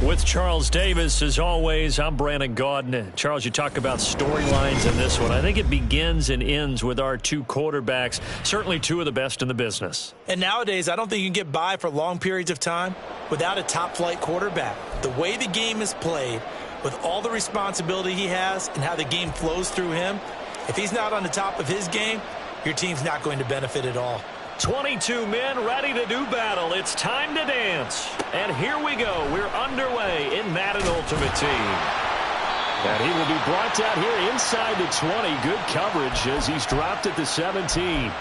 With Charles Davis, as always, I'm Brandon Gaudin. Charles, you talk about storylines in this one. I think it begins and ends with our two quarterbacks, certainly two of the best in the business. And nowadays, I don't think you can get by for long periods of time without a top-flight quarterback. The way the game is played, with all the responsibility he has and how the game flows through him, if he's not on the top of his game, your team's not going to benefit at all. 22 men ready to do battle. It's time to dance. And here we go. We're underway in Madden Ultimate Team. And he will be brought down here inside the 20. Good coverage as he's dropped at the 17.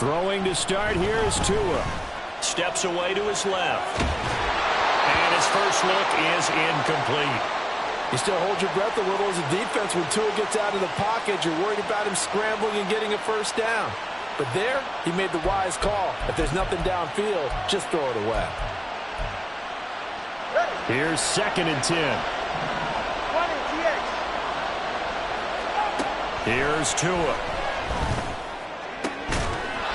Throwing to start here is Tua. Steps away to his left. And his first look is incomplete. You still hold your breath a little as a defense when Tua gets out of the pocket. You're worried about him scrambling and getting a first down. But there, he made the wise call. If there's nothing downfield, just throw it away. Here's 2nd and 10. Here's Tua.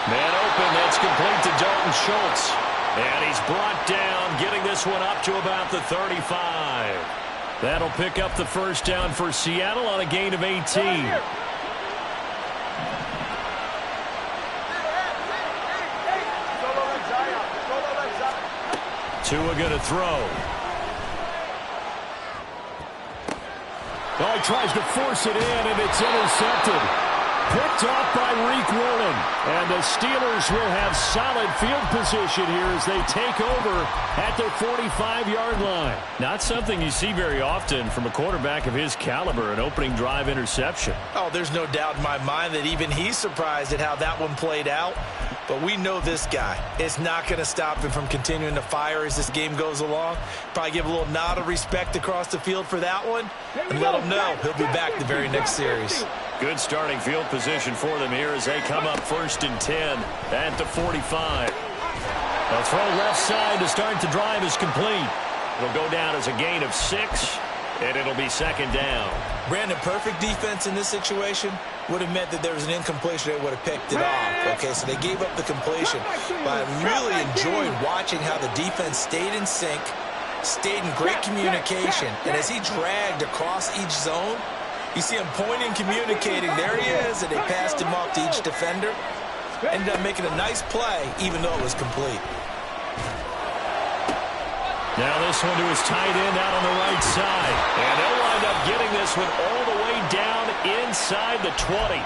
Man open, that's complete to Dalton Schultz. And he's brought down, getting this one up to about the 35. That'll pick up the first down for Seattle on a gain of 18. Tua going to throw. Well, he tries to force it in, and it's intercepted. Picked off by Reek Willen. And the Steelers will have solid field position here as they take over at their 45-yard line. Not something you see very often from a quarterback of his caliber, an opening drive interception. Oh, there's no doubt in my mind that even he's surprised at how that one played out. But we know this guy. It's not going to stop him from continuing to fire as this game goes along. Probably give a little nod of respect across the field for that one. And let him know he'll be back the very next series. Good starting field position for them here as they come up 1st and 10 at the 45. They'll throw left side to start the drive is complete. It'll go down as a gain of 6, and it'll be 2nd down. Brandon, perfect defense in this situation would have meant that there was an incompletion. They would have picked it off. Okay, so they gave up the completion. But I really enjoyed watching how the defense stayed in sync, stayed in great communication, and as he dragged across each zone, you see him pointing, communicating. There he is, and they passed him off to each defender. Ended up making a nice play, even though it was complete. Now this one to his tight end out on the right side. And they'll wind up getting this one all the way down inside the 20.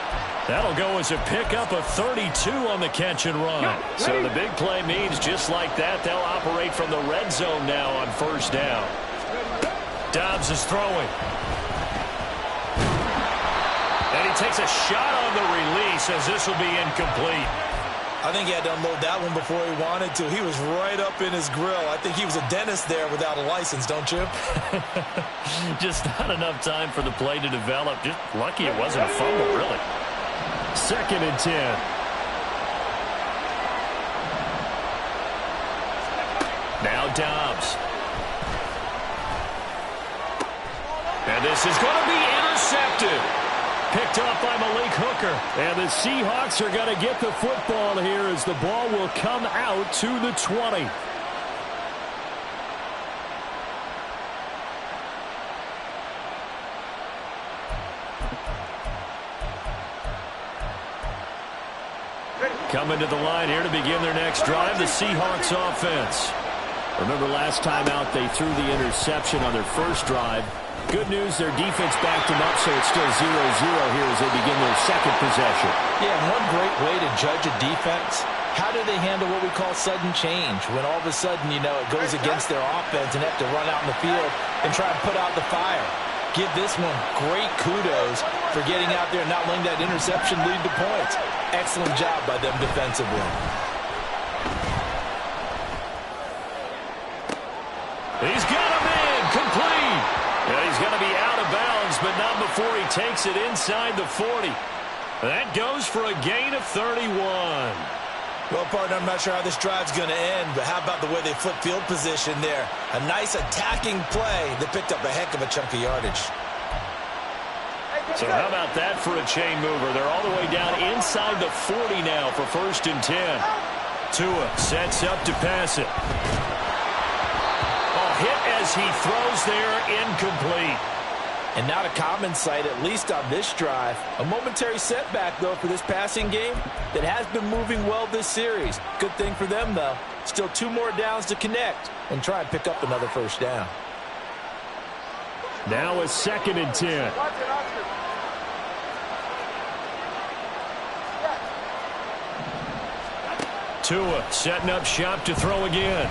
That'll go as a pickup of 32 on the catch and run. So the big play means just like that, they'll operate from the red zone now on 1st down. Dobbs is throwing. And he takes a shot on the release as this will be incomplete. I think he had to unload that one before he wanted to. He was right up in his grill. I think he was a dentist there without a license, don't you? Just not enough time for the play to develop. Just lucky it wasn't a fumble, really. 2nd and 10. Now Dobbs. And this is going to be intercepted. Picked off by Malik Hooker. And the Seahawks are going to get the football here as the ball will come out to the 20. Coming to the line here to begin their next drive, the Seahawks offense. Remember last time out they threw the interception on their first drive. Good news, their defense backed them up, so it's still 0-0 here as they begin their second possession. Yeah, and one great way to judge a defense, how do they handle what we call sudden change? When all of a sudden, you know, it goes against their offense and have to run out in the field and try to put out the fire. Give this one great kudos for getting out there and not letting that interception lead to points. Excellent job by them defensively. He's got him in, complete. And he's going to be out of bounds, but not before he takes it inside the 40. That goes for a gain of 31. Well, partner, I'm not sure how this drive's going to end, but how about the way they flip field position there? A nice attacking play that picked up a heck of a chunk of yardage. So how about that for a chain mover? They're all the way down inside the 40 now for 1st and 10. Tua sets up to pass it. Oh, hit as he throws there, incomplete. And not a common sight, at least on this drive. A momentary setback, though, for this passing game that has been moving well this series. Good thing for them, though. Still 2 more downs to connect and try and pick up another 1st down. Now a 2nd and 10. Tua setting up shop to throw again.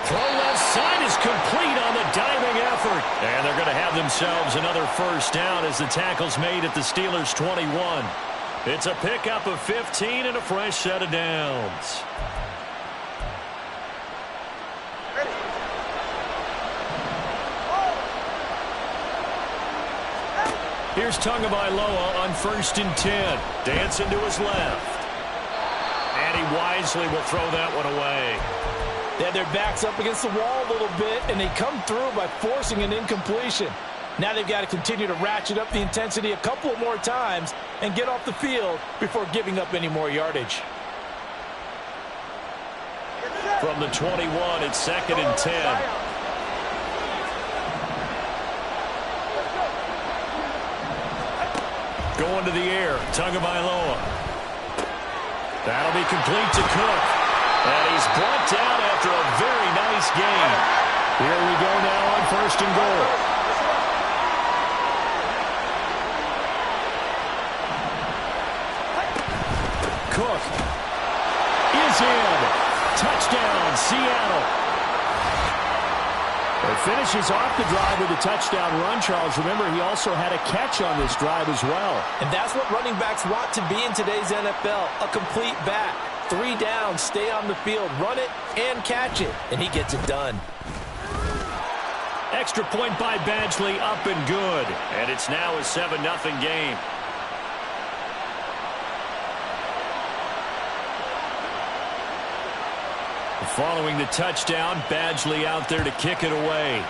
Throw left side is complete on the diving effort. And they're going to have themselves another 1st down as the tackle's made at the Steelers' 21. It's a pickup of 15 and a fresh set of downs. Here's Tagovailoa on 1st and 10. Dancing to his left. And he wisely will throw that one away. They had their backs up against the wall a little bit, and they come through by forcing an incompletion. Now they've got to continue to ratchet up the intensity a couple more times and get off the field before giving up any more yardage. From the 21, it's 2nd and 10. Going to the air, Tagovailoa. That'll be complete to Cook. And he's brought down after a very nice gain. Here we go now on 1st and goal. Cook is in. Touchdown, Seattle. It finishes off the drive with a touchdown run, Charles. Remember, he also had a catch on this drive as well. And that's what running backs want to be in today's NFL, a complete back. 3 downs, stay on the field, run it, and catch it. And he gets it done. Extra point by Badgley, up and good. And it's now a 7-0 game. Following the touchdown, Badgley out there to kick it away.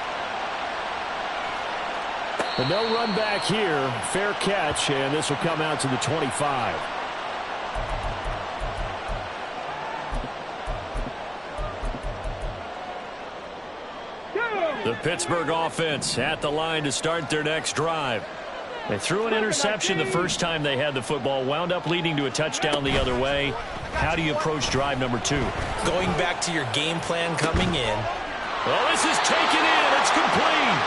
But no run back here. Fair catch, and this will come out to the 25. The Pittsburgh offense at the line to start their next drive. They threw an interception the first time they had the football, wound up leading to a touchdown the other way. How do you approach drive number 2? Going back to your game plan coming in. Well, this is taken in. It's complete.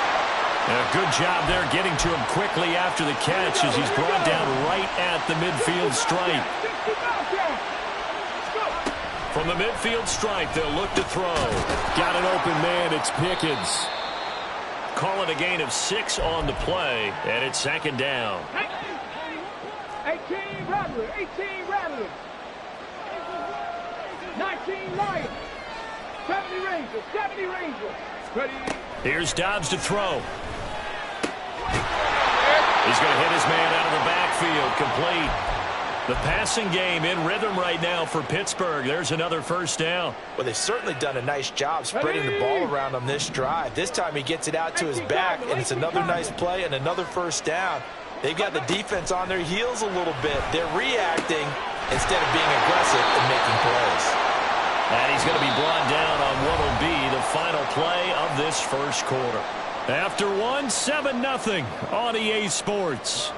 And a good job there getting to him quickly after the catch as he's brought down right at the midfield stripe. From the midfield stripe, they'll look to throw. Got an open man. It's Pickens. Call it a gain of 6 on the play, and it's 2nd down. 18 Rattlers, 18 Rattlers, 19 Lions, 70 Rangers, 70 Rangers. Ready? Here's Dobbs to throw. He's going to hit his man out of the backfield, complete. The passing game in rhythm right now for Pittsburgh. There's another 1st down. Well, they've certainly done a nice job spreading the ball around on this drive. This time he gets it out to his back, and it's another nice play and another 1st down. They've got the defense on their heels a little bit. They're reacting instead of being aggressive and making plays. And he's going to be brought down on what will be the final play of this 1st quarter. After 1, 7-0 on EA Sports.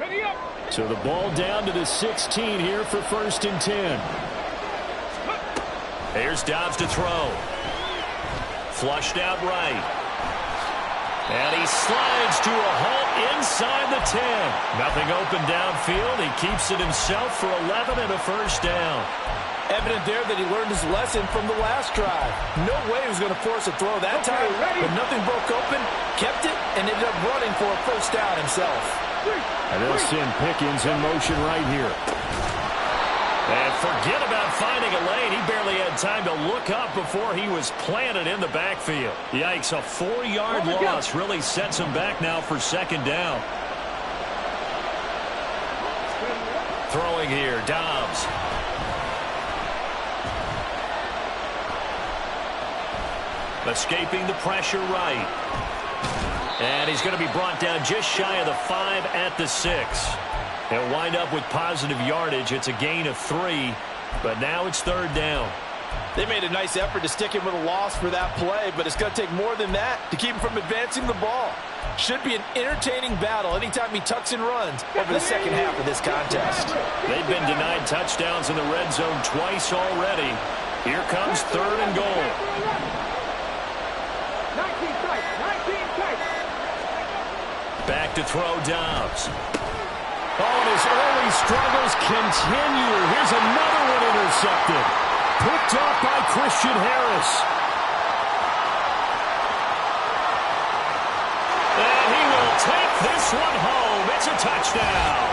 Ready up. So the ball down to the 16 here for 1st and 10. Here's Dobbs to throw. Flushed out right. And he slides to a halt inside the 10. Nothing open downfield. He keeps it himself for 11 and a 1st down. Evident there that he learned his lesson from the last drive. No way he was going to force a throw that time, but nothing broke open, kept it, and ended up running for a 1st down himself. And they'll send Pickens in motion right here. And forget about finding a lane. He barely had time to look up before he was planted in the backfield. Yikes, a 4-yard loss really sets him back now for second down. Throwing here, Dobbs. Escaping the pressure right. And he's going to be brought down just shy of the 5 at the 6. He'll wind up with positive yardage. It's a gain of 3, but now it's third down. They made a nice effort to stick him with a loss for that play, but it's going to take more than that to keep him from advancing the ball. Should be an entertaining battle anytime he tucks and runs over the second half of this contest. They've been denied touchdowns in the red zone twice already. Here comes third and goal. 19 tight, 19 tight. Back to throw, Dobbs. Oh, and his early struggles continue. Here's another one intercepted. Picked off by Christian Harris. And he will take this one home. It's a touchdown.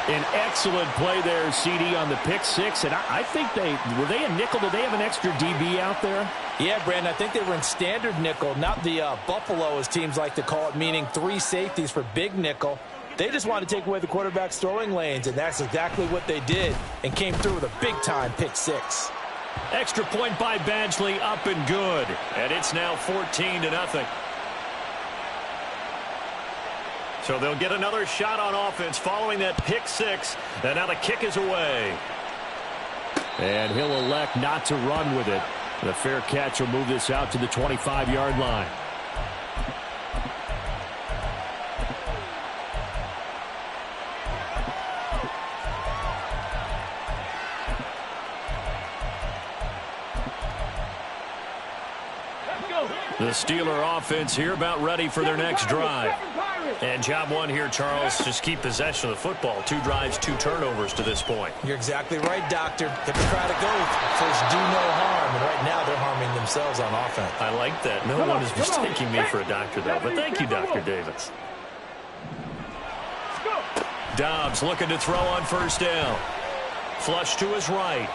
An excellent play there, CD, on the pick six. And I think were they a nickel? Did they have an extra DB out there? Yeah, Brandon, I think they were in standard nickel, not the Buffalo, as teams like to call it, meaning 3 safeties for big nickel. They just wanted to take away the quarterback's throwing lanes, and that's exactly what they did, and came through with a big-time pick six. Extra point by Badgley, up and good. And it's now 14-0. So they'll get another shot on offense following that pick six. And now the kick is away. And he'll elect not to run with it. The fair catch will move this out to the 25-yard line. The Steeler offense here about ready for their next drive. And job one here, Charles, just keep possession of the football. 2 drives, 2 turnovers to this point. You're exactly right, Doctor. Hippocratic oath. First, do no harm. And right now, they're harming themselves on offense. I like that. No one is mistaking me for a doctor, though. But thank you, Dr. Davis. Dobbs looking to throw on first down. Flush to his right.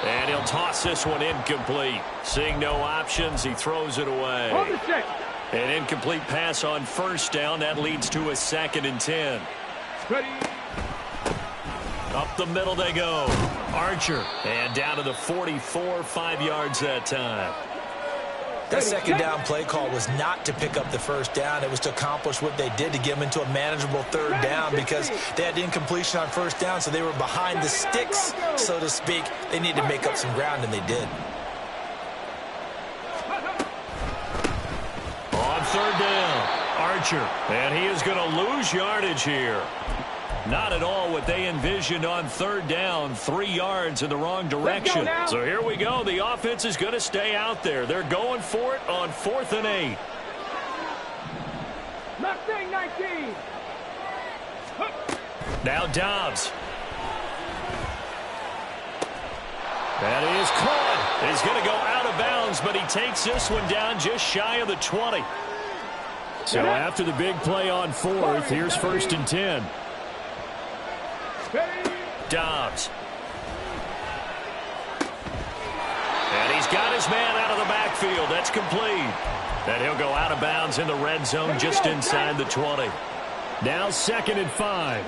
And he'll toss this one incomplete. Seeing no options, he throws it away. An incomplete pass on first down. That leads to a 2nd and 10. Up the middle they go. Archer. And down to the 44, 5 yards that time. That second down play call was not to pick up the first down. It was to accomplish what they did to get them into a manageable third down because they had incompletion on first down, so they were behind the sticks, so to speak. They needed to make up some ground, and they did. On third down, Archer. And he is going to lose yardage here. Not at all what they envisioned on third down. 3 yards in the wrong direction. So here we go. The offense is going to stay out there. They're going for it on 4th and 8. Mustang 19. Now Dobbs. That is caught. He's going to go out of bounds, but he takes this one down just shy of the 20. So after the big play on 4th, here's 1st and 10. Dobbs. And he's got his man out of the backfield. That's complete. And he'll go out of bounds in the red zone just inside the 20. Now 2nd and 5.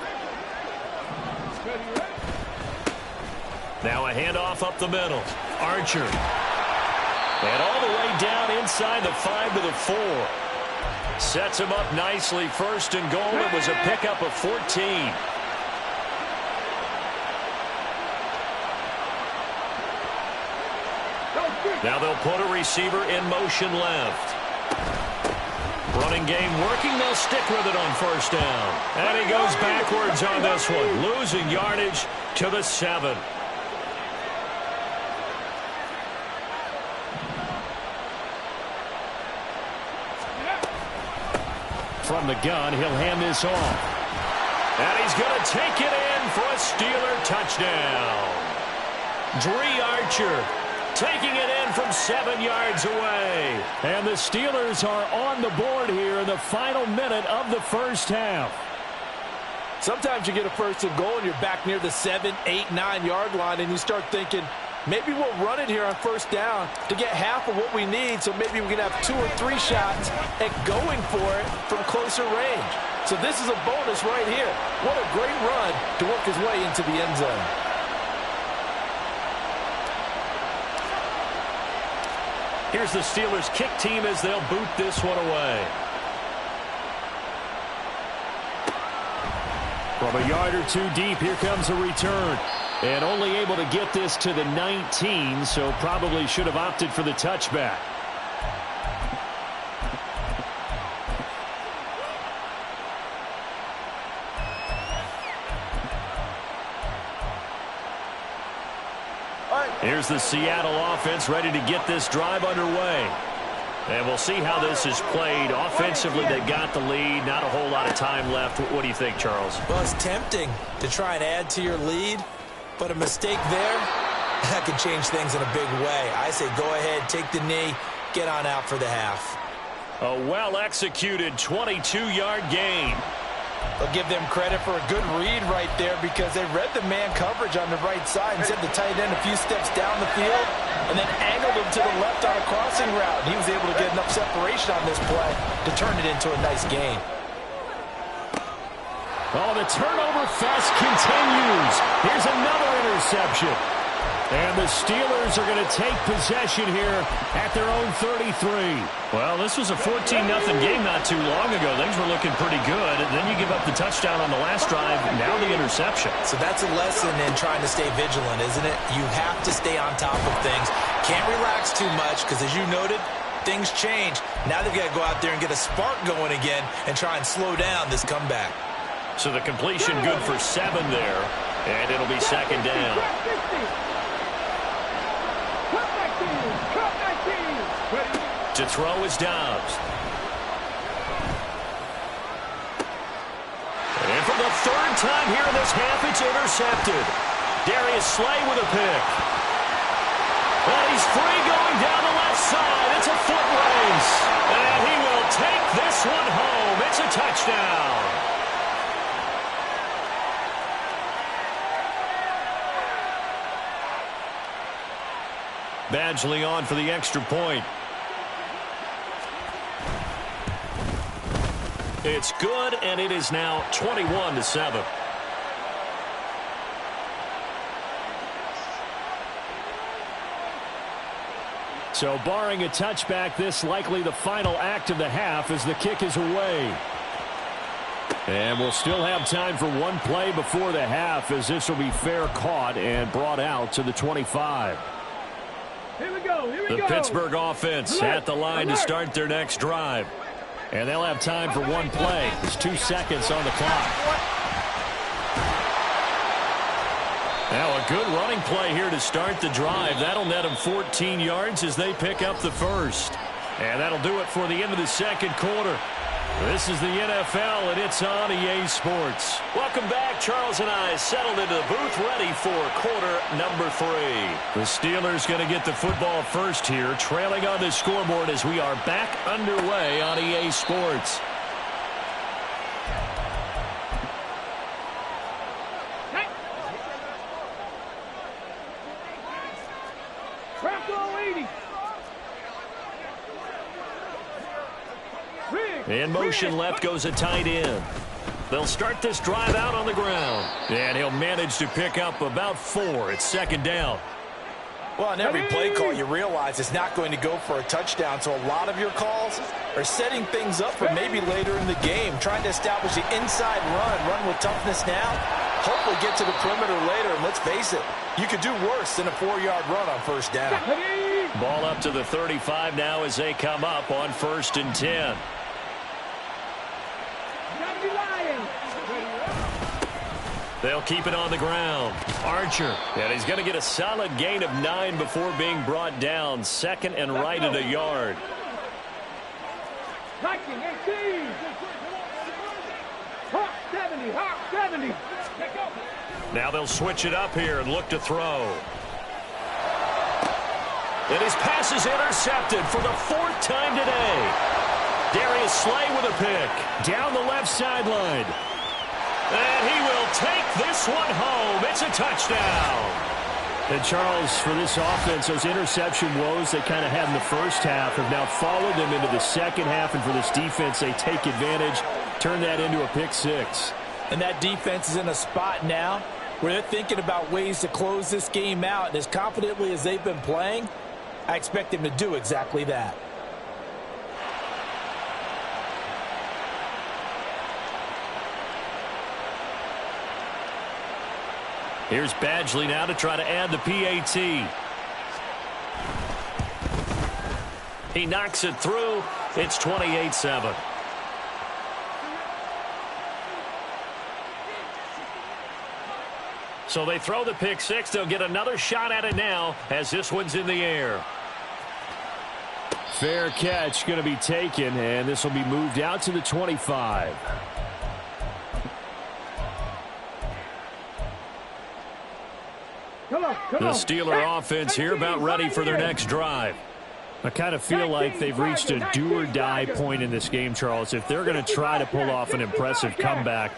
Now a handoff up the middle. Archer. And all the way down inside the 5 to the 4. Sets him up nicely. 1st and goal. It was a pickup of 14. Now they'll put a receiver in motion left. Running game working. They'll stick with it on first down. And he goes backwards on this one. Losing yardage to the 7. From the gun, he'll hand this off. And he's going to take it in for a Steeler touchdown. Dree Archer taking it in from 7 yards away. And the Steelers are on the board here in the final minute of the first half. Sometimes you get a first and goal and you're back near the 7, 8, 9-yard line, and you start thinking, maybe we'll run it here on first down to get half of what we need, so maybe we can have 2 or 3 shots at going for it from closer range. So this is a bonus right here. What a great run to work his way into the end zone. Here's the Steelers kick team as they'll boot this one away. From a yard or 2 deep, here comes a return. And only able to get this to the 19, so probably should have opted for the touchback. Here's the Seattle offense ready to get this drive underway. And we'll see how this is played. Offensively, they got the lead. Not a whole lot of time left. What do you think, Charles? Well, it's tempting to try and add to your lead, but a mistake there, that could change things in a big way. I say go ahead, take the knee, get on out for the half. A well-executed 22-yard gain. They'll give them credit for a good read right there because they read the man coverage on the right side and sent the tight end a few steps down the field and then angled him to the left on a crossing route. And he was able to get enough separation on this play to turn it into a nice gain. Oh, the turnover fest continues. Here's another interception. And the Steelers are going to take possession here at their own 33. Well, this was a 14-0 game not too long ago. Things were looking pretty good. And then you give up the touchdown on the last drive, now the interception. So that's a lesson in trying to stay vigilant, isn't it? You have to stay on top of things. Can't relax too much because, as you noted, things change. Now they've got to go out there and get a spark going again and try and slow down this comeback. So the completion good for 7 there, and it'll be second down. To throw is Dobbs. And for the 3rd time here in this half, it's intercepted. Darius Slay with a pick. And he's free going down the left side. It's a foot race. And he will take this one home. It's a touchdown. Badgley on for the extra point. It's good, and it is now 21-7. So barring a touchback, this likely the final act of the half as the kick is away. And we'll still have time for one play before the half as this will be fair caught and brought out to the 25. Here we go. The Pittsburgh offense at the line to start their next drive. And they'll have time for one play. There's 2 seconds on the clock. Now a good running play here to start the drive. That'll net them 14 yards as they pick up the first. And that'll do it for the end of the second quarter. This is the NFL, and it's on EA Sports. Welcome back. Charles and I settled into the booth ready for quarter number 3. The Steelers going to get the football first here, trailing on the scoreboard as we are back underway on EA Sports. In motion left goes a tight end. They'll start this drive out on the ground. And he'll manage to pick up about 4. It's second down. Well, on every play call, you realize it's not going to go for a touchdown. So a lot of your calls are setting things up for maybe later in the game, trying to establish the inside run with toughness now, hopefully get to the perimeter later. And let's face it, you could do worse than a 4-yard run on first down. Ball up to the 35 now as they come up on 1st and 10. They'll keep it on the ground. Archer. And he's going to get a solid gain of 9 before being brought down. 2nd and right at a yard. 18. Hawk 70. Hawk 70. Now they'll switch it up here and look to throw. And his pass is intercepted for the 4th time today. Darius Slay with a pick. Down the left sideline. And he will take this one home. It's a touchdown. And Charles, for this offense, those interception woes they kind of had in the first half have now followed them into the second half. And for this defense, they take advantage, turn that into a pick six. And that defense is in a spot now where they're thinking about ways to close this game out. And as confidently as they've been playing, I expect them to do exactly that. Here's Badgley now to try to add the PAT. He knocks it through. It's 28-7. So they throw the pick six. They'll get another shot at it now as this one's in the air. Fair catch going to be taken, and this will be moved out to the 25. The Steeler offense here about ready for their next drive. I kind of feel like they've reached a do-or-die point in this game, Charles. If they're going to try to pull off an impressive comeback,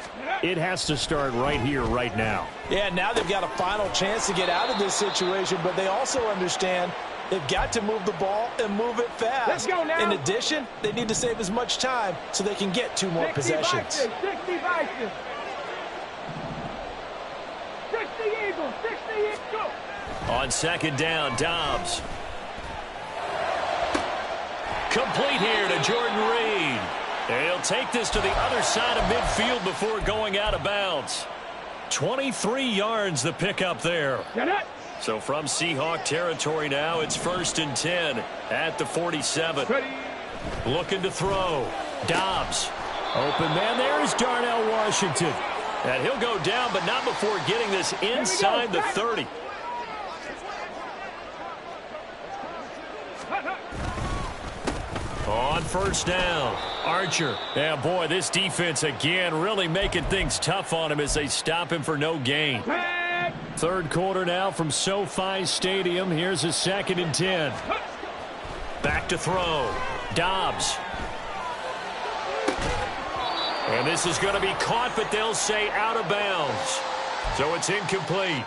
it has to start right here, right now. Yeah, now they've got a final chance to get out of this situation, but they also understand they've got to move the ball and move it fast. Let's go now. In addition, they need to save as much time so they can get 2 more possessions. 60 Vikings. 60 Eagles. 60 Eagles. On second down, Dobbs. Complete here to Jordan Reed. He'll take this to the other side of midfield before going out of bounds. 23 yards the pickup there. So from Seahawk territory now, it's 1st and 10 at the 47. Looking to throw. Dobbs. Open man there is Darnell Washington. And he'll go down, but not before getting this inside the 30. On first down, Archer. Yeah, boy, this defense again really making things tough on him as they stop him for no gain. Third quarter now from SoFi Stadium. Here's a 2nd and 10. Back to throw. Dobbs. And this is going to be caught, but they'll say out of bounds. So it's incomplete.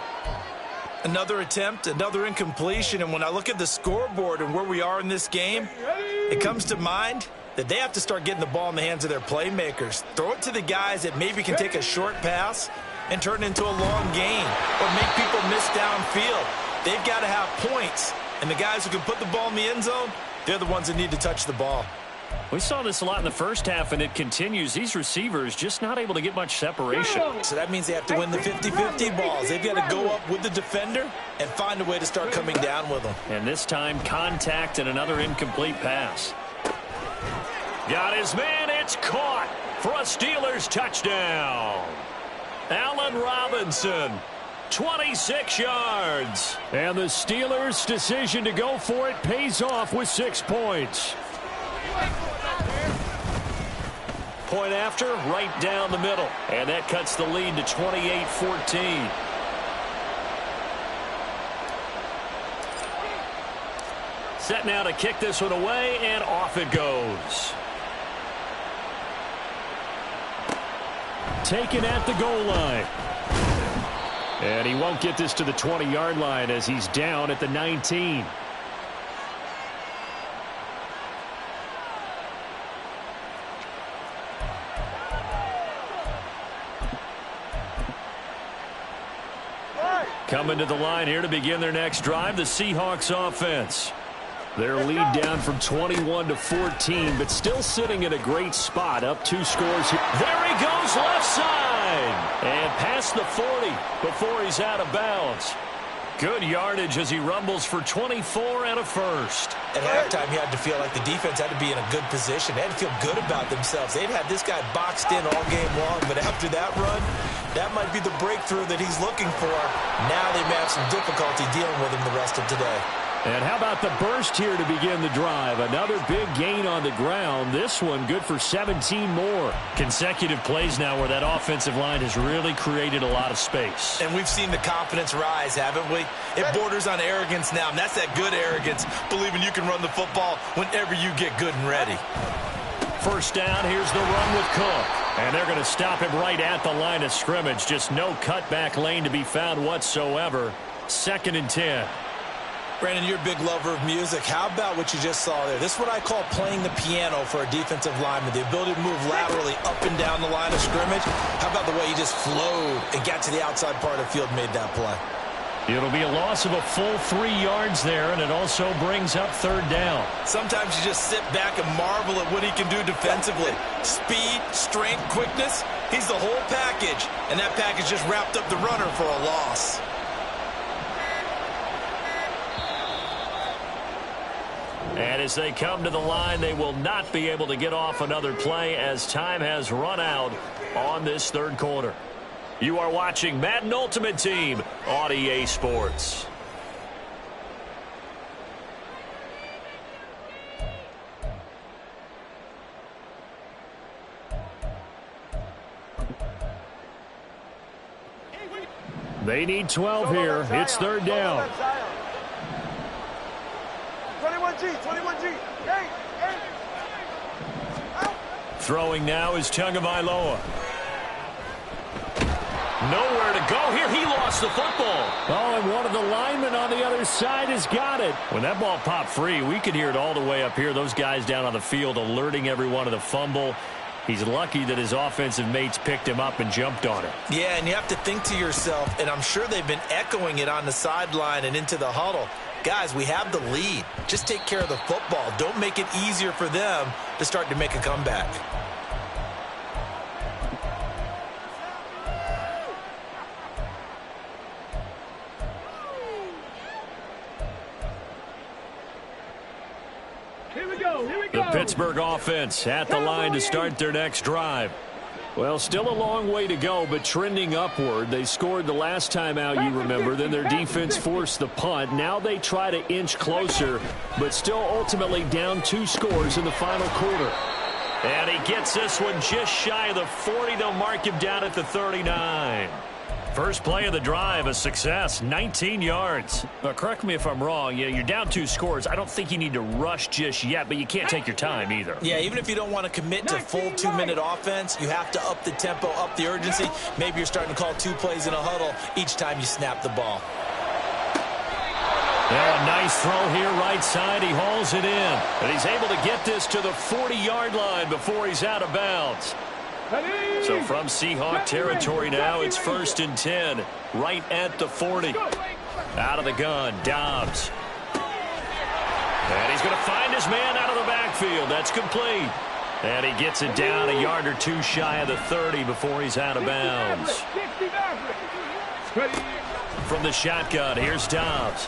Another attempt, another incompletion, and when I look at the scoreboard and where we are in this game, it comes to mind that they have to start getting the ball in the hands of their playmakers. Throw it to the guys that maybe can take a short pass and turn it into a long gain or make people miss downfield. They've got to have points, and the guys who can put the ball in the end zone, they're the ones that need to touch the ball. We saw this a lot in the first half, and it continues. These receivers just not able to get much separation. So that means they have to win the 50-50 balls. They've got to go up with the defender and find a way to start coming down with them. And this time, contact and another incomplete pass. Got his man. It's caught for a Steelers touchdown. Allen Robinson, 26 yards. And the Steelers' decision to go for it pays off with 6 points. Point after, right down the middle. And that cuts the lead to 28-14. Set now to kick this one away, and off it goes. Taken at the goal line. And he won't get this to the 20-yard line as he's down at the 19. Coming to the line here to begin their next drive, the Seahawks offense. Their lead down from 21 to 14, but still sitting in a great spot, up 2 scores here. There he goes, left side, and past the 40 before he's out of bounds. Good yardage as he rumbles for 24 and a first. At halftime, you had to feel like the defense had to be in a good position. They had to feel good about themselves. They'd had this guy boxed in all game long, but after that run, that might be the breakthrough that he's looking for. Now they may have some difficulty dealing with him the rest of today. And how about the burst here to begin the drive? Another big gain on the ground. This one good for 17 more. Consecutive plays now where that offensive line has really created a lot of space. And we've seen the confidence rise, haven't we? It borders on arrogance now, and that's that good arrogance, believing you can run the football whenever you get good and ready. First down, here's the run with Cook. And they're going to stop him right at the line of scrimmage. Just no cutback lane to be found whatsoever. 2nd and 10. Brandon, you're a big lover of music. How about what you just saw there? This is what I call playing the piano for a defensive lineman. The ability to move laterally up and down the line of scrimmage. How about the way he just flowed and got to the outside part of the field and made that play? It'll be a loss of a full 3 yards there, and it also brings up 3rd down. Sometimes you just sit back and marvel at what he can do defensively. Speed, strength, quickness. He's the whole package, and that package just wrapped up the runner for a loss. And as they come to the line, they will not be able to get off another play as time has run out on this 3rd quarter. You are watching Madden Ultimate Team on EA Sports. They need 12 here. It's 3rd down. 21G. Hey. Throwing now is Tagovailoa. Nowhere to go here. He lost the football. Oh, and one of the linemen on the other side has got it. When that ball popped free, we could hear it all the way up here. Those guys down on the field alerting everyone of the fumble. He's lucky that his offensive mates picked him up and jumped on it. Yeah, and you have to think to yourself, and I'm sure they've been echoing it on the sideline and into the huddle. Guys, we have the lead. Just take care of the football. Don't make it easier for them to start to make a comeback. The Pittsburgh offense at the line to start their next drive. Well, still a long way to go, but trending upward. They scored the last time out, you remember. Then their defense forced the punt. Now they try to inch closer, but still ultimately down 2 scores in the final quarter. And he gets this one just shy of the 40. They'll mark him down at the 39. First play of the drive, a success, 19 yards. Correct me if I'm wrong. You're down 2 scores. I don't think you need to rush just yet, but you can't take your time either. Yeah, even if you don't want to commit to full 2-minute offense, you have to up the tempo, up the urgency. Maybe you're starting to call 2 plays in a huddle each time you snap the ball. Yeah, a nice throw here right side. He hauls it in. And he's able to get this to the 40-yard line before he's out of bounds. So from Seahawk territory now, it's 1st and 10, right at the 40. Out of the gun, Dobbs. And he's going to find his man out of the backfield. That's complete. And he gets it down a yard or 2 shy of the 30 before he's out of bounds. From the shotgun, here's Dobbs.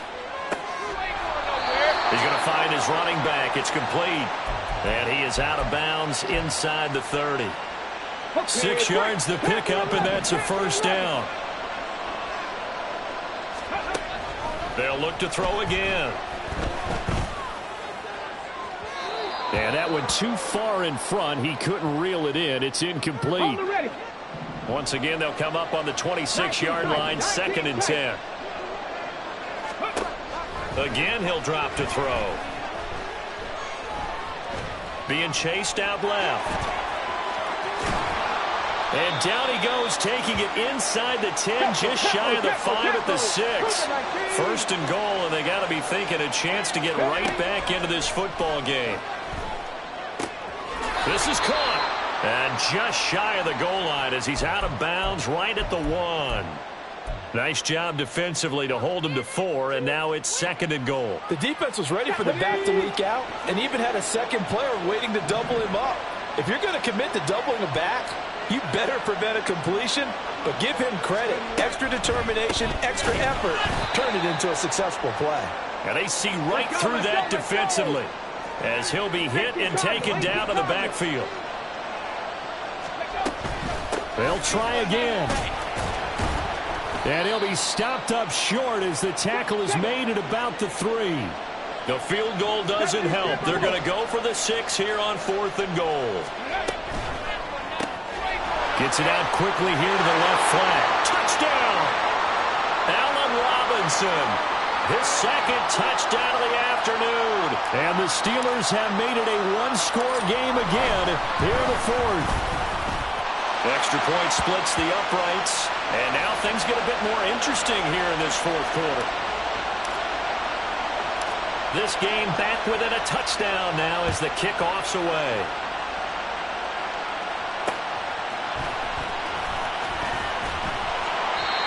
He's going to find his running back. It's complete. And he is out of bounds inside the 30. 6 yards the pickup, and that's a 1st down. They'll look to throw again. And that one too far in front. He couldn't reel it in. It's incomplete. Once again, they'll come up on the 26-yard line, 2nd and 10. Again, he'll drop to throw. Being chased out left. And down he goes, taking it inside the 10, just shy of the 5 at the 6. 1st and goal, and they got to be thinking a chance to get right back into this football game. This is caught. And just shy of the goal line as he's out of bounds right at the 1. Nice job defensively to hold him to 4, and now it's 2nd and goal. The defense was ready for the back to leak out and even had a second player waiting to double him up. If you're going to commit to doubling a back, you better prevent a completion, but give him credit. Extra determination, extra effort, turn it into a successful play. And they see right through that defensively as he'll be hit and taken down to the backfield. They'll try again. And he'll be stopped up short as the tackle is made at about the 3. The field goal doesn't help. They're going to go for the 6 here on 4th and goal. Gets it out quickly here to the left flat. Touchdown! Allen Robinson. His 2nd touchdown of the afternoon. And the Steelers have made it a 1-score game again here in the 4th. Extra point splits the uprights. And now things get a bit more interesting here in this fourth quarter. This game back within a touchdown now as the kickoff's away.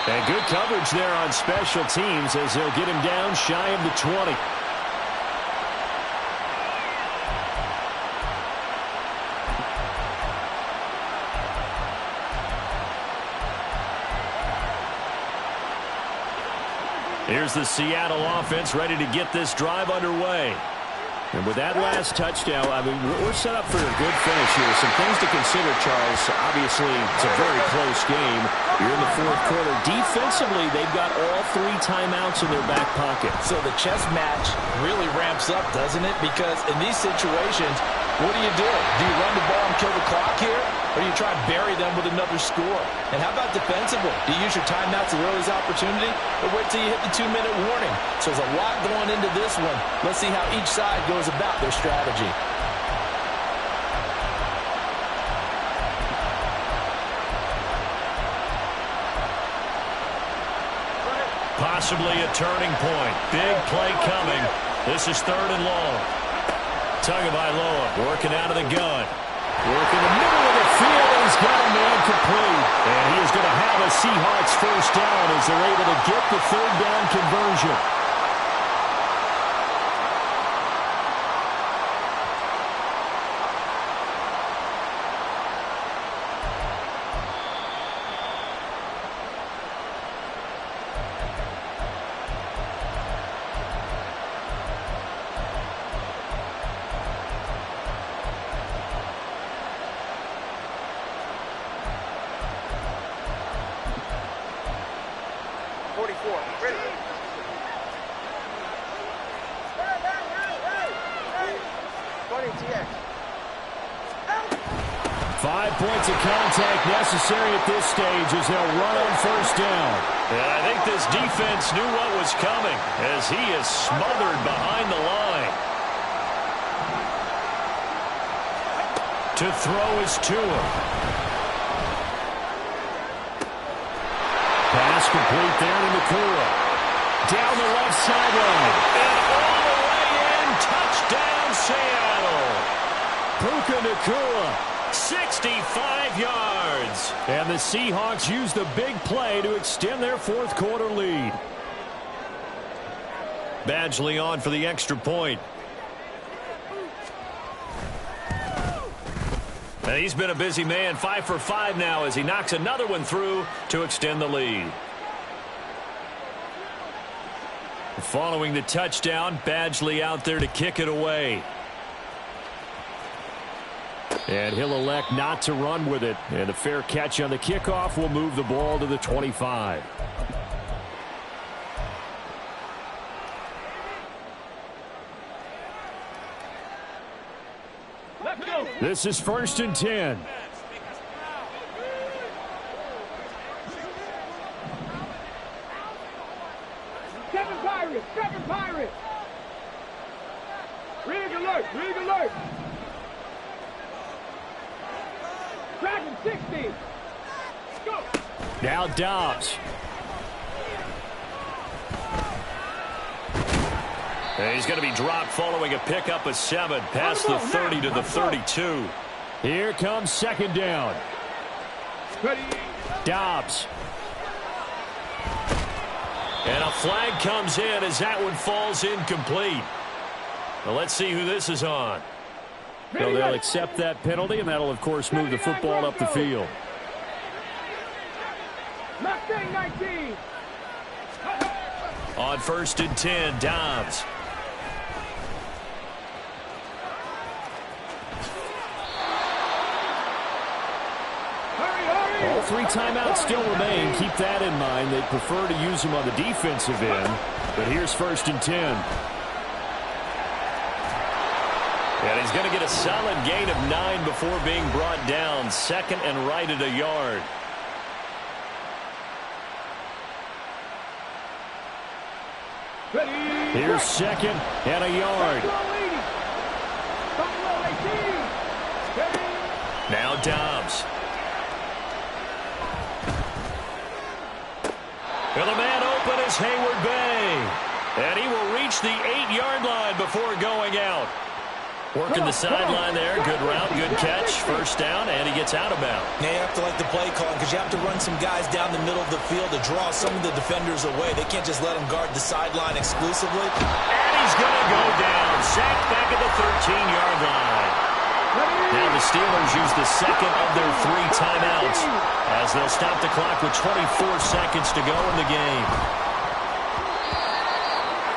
And good coverage there on special teams as they'll get him down shy of the 20. Here's the Seattle offense ready to get this drive underway. And with that last touchdown, I mean, we're set up for a good finish here. Some things to consider, Charles. Obviously, it's a very close game. You're in the fourth quarter. Defensively, they've got all 3 timeouts in their back pocket. So the chess match really ramps up, doesn't it? Because in these situations, what do? Do you run the ball and kill the clock here? Or do you try and bury them with another score? And how about defensively? Do you use your timeouts at the earliest opportunity? Or wait till you hit the 2-minute warning? So there's a lot going into this one. Let's see how each side goes about their strategy. Possibly a turning point. Big play coming. This is 3rd and long. Tagovailoa working out of the gun. Working the middle of the field, and he's got a man complete. And he is going to have a Seahawks first down as they're able to get the 3rd down conversion. Ready. 20 TX. 5 points of contact necessary at this stage as they'll run on first down. And I think this defense knew what was coming as he is smothered behind the line. To throw is Tua. Pass complete there to Nakua. Down the left sideline. And all the way in. Touchdown, Seattle. Puka Nakua. 65 yards. And the Seahawks use the big play to extend their fourth quarter lead. Badgley on for the extra point. And he's been a busy man, 5 for 5 now as he knocks another one through to extend the lead. Following the touchdown, Badgley out there to kick it away. And he'll elect not to run with it. And a fair catch on the kickoff will move the ball to the 25. This is 1st and 10. Seven Pirates. Rig alert. Dragon 60. Go. Now Dobbs. And he's going to be dropped following a pickup of 7 past the 30 to the 32. Here comes 2nd down. Dobbs. And a flag comes in as that one falls incomplete. Well, let's see who this is on. So they'll accept that penalty, and that'll, of course, move the football up the field. Mustang 19. On 1st and 10, Dobbs. All 3 timeouts still remain. Keep that in mind. They prefer to use them on the defensive end. But here's 1st and 10. And he's going to get a solid gain of 9 before being brought down. 2nd and right at a yard. Here's 2nd and a yard. Now Dobbs. Well, the man open is Hayward Bay. And he will reach the 8-yard line before going out. Working the sideline there. Good route, good catch. First down, and he gets out of bounds. Now you have to like the play calling because you have to run some guys down the middle of the field to draw some of the defenders away. They can't just let them guard the sideline exclusively. And he's going to go down. Sacked back at the 13-yard line. Now the Steelers use the second of their 3 timeouts as they'll stop the clock with 24 seconds to go in the game.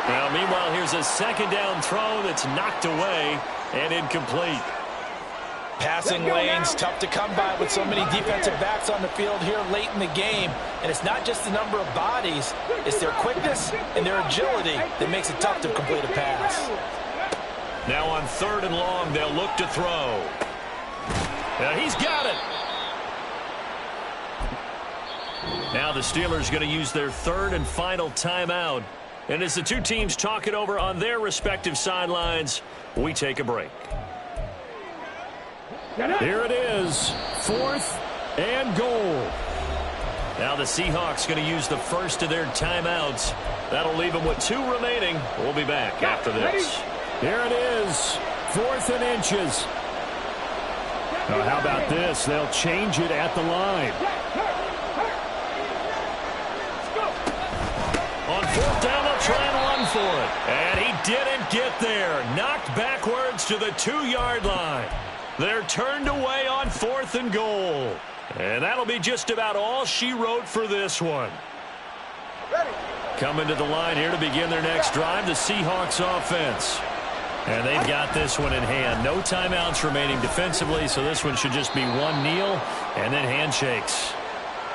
Now, meanwhile, here's a second down throw that's knocked away and incomplete. Passing lanes, tough to come by with so many defensive backs on the field here late in the game. And it's not just the number of bodies, it's their quickness and their agility that makes it tough to complete a pass. Now on 3rd and long, they'll look to throw. Now he's got it. Now the Steelers going to use their 3rd and final timeout. And as the two teams talk it over on their respective sidelines, we take a break. Here it is, 4th and goal. Now the Seahawks going to use the first of their timeouts. That'll leave them with 2 remaining. We'll be back after this. Here it is, 4th and inches. Now how about this? They'll change it at the line. On 4th down, they'll try and run for it. And he didn't get there. Knocked backwards to the 2-yard line. They're turned away on 4th and goal. And that'll be just about all she wrote for this one. Coming to the line here to begin their next drive, the Seahawks offense. And they've got this one in hand. No timeouts remaining defensively, so this one should just be one kneel and then handshakes.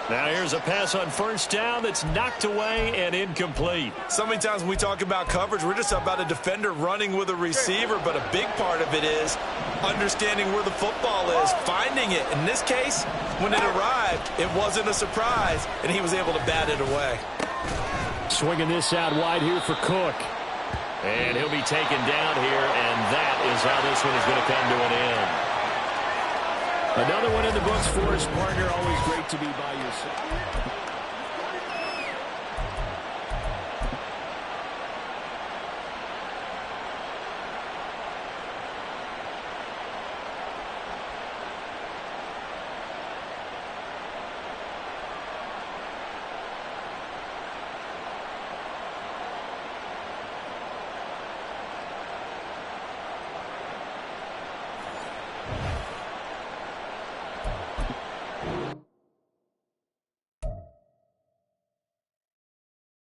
Now here's a pass on 1st down that's knocked away and incomplete. So many times when we talk about coverage, we're just about a defender running with a receiver, but a big part of it is understanding where the football is, finding it. In this case, when it arrived, it wasn't a surprise, and he was able to bat it away. Swinging this out wide here for Cook. And he'll be taken down here, and that is how this one is going to come to an end. Another one in the books for his partner. Always great to be by your side.